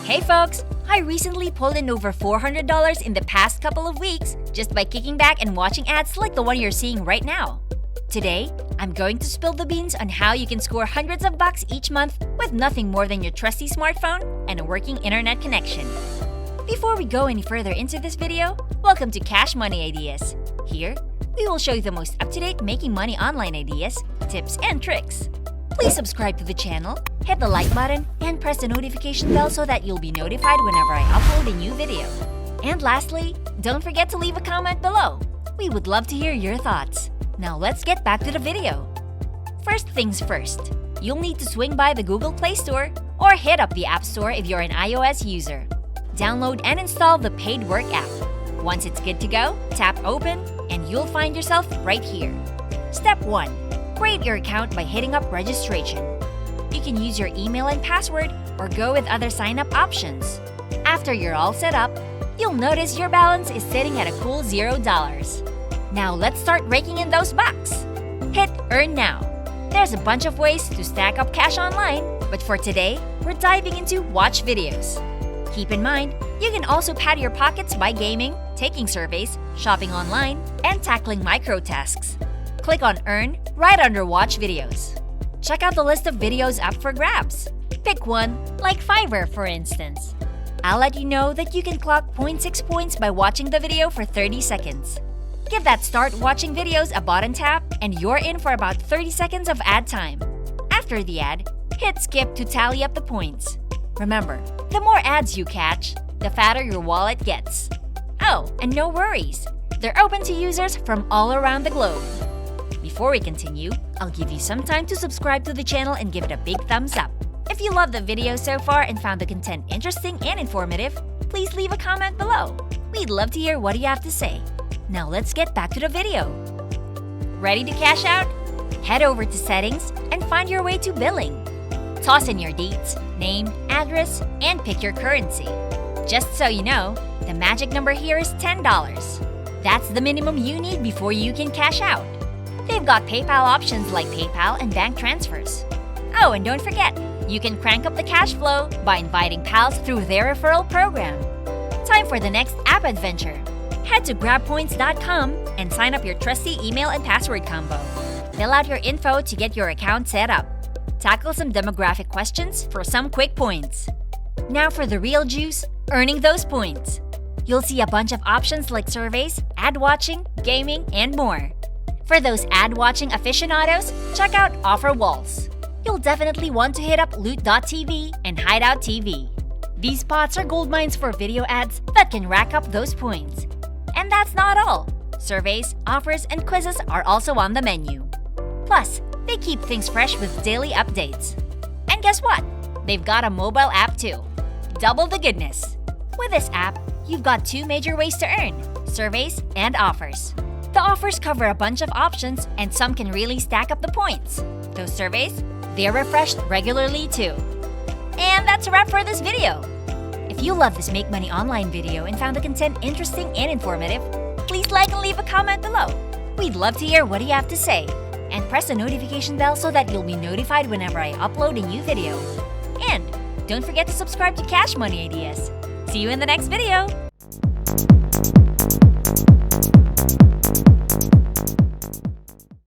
Hey folks! I recently pulled in over $400 in the past couple of weeks just by kicking back and watching ads like the one you're seeing right now. Today, I'm going to spill the beans on how you can score hundreds of bucks each month with nothing more than your trusty smartphone and a working internet connection. Before we go any further into this video, welcome to Cash Money Ideas. Here, we will show you the most up-to-date making money online ideas, tips, and tricks. Please subscribe to the channel, hit the like button, and press the notification bell so that you'll be notified whenever I upload a new video. And lastly, don't forget to leave a comment below. We would love to hear your thoughts. Now let's get back to the video. First things first, you'll need to swing by the Google Play Store or hit up the App Store if you're an iOS user. Download and install the Paid Work app. Once it's good to go, tap Open and you'll find yourself right here. Step 1. Create your account by hitting up registration. You can use your email and password or go with other sign-up options. After you're all set up, you'll notice your balance is sitting at a cool $0. Now let's start raking in those bucks. Hit Earn Now. There's a bunch of ways to stack up cash online, but for today, we're diving into Watch Videos. Keep in mind, you can also pad your pockets by gaming, taking surveys, shopping online, and tackling micro-tasks. Click on Earn right under Watch Videos. Check out the list of videos up for grabs. Pick one, like Fiverr for instance. I'll let you know that you can clock 0.6 points by watching the video for 30 seconds. Give that Start Watching Videos a button tap and you're in for about 30 seconds of ad time. After the ad, hit Skip to tally up the points. Remember, the more ads you catch, the fatter your wallet gets. Oh, and no worries, they're open to users from all around the globe. Before we continue, I'll give you some time to subscribe to the channel and give it a big thumbs up. If you loved the video so far and found the content interesting and informative, please leave a comment below. We'd love to hear what you have to say. Now let's get back to the video. Ready to cash out? Head over to Settings and find your way to Billing. Toss in your dates, name, address, and pick your currency. Just so you know, the magic number here is $10. That's the minimum you need before you can cash out. They've got PayPal options like PayPal and bank transfers. Oh, and don't forget, you can crank up the cash flow by inviting pals through their referral program. Time for the next app adventure. Head to grabpoints.com and sign up your trusty email and password combo. Fill out your info to get your account set up. Tackle some demographic questions for some quick points. Now for the real juice, earning those points. You'll see a bunch of options like surveys, ad watching, gaming, and more. For those ad-watching aficionados, check out Offer Walls. You'll definitely want to hit up Loot.tv and Hideout TV. These spots are gold mines for video ads that can rack up those points. And that's not all. Surveys, offers, and quizzes are also on the menu. Plus, they keep things fresh with daily updates. And guess what? They've got a mobile app too. Double the goodness. With this app, you've got two major ways to earn: surveys and offers. The offers cover a bunch of options and some can really stack up the points. Those surveys, they're refreshed regularly too. And that's a wrap for this video. If you love this Make Money Online video and found the content interesting and informative, please like and leave a comment below. We'd love to hear what you have to say. And press the notification bell so that you'll be notified whenever I upload a new video. And don't forget to subscribe to Cash Money Ideas. See you in the next video!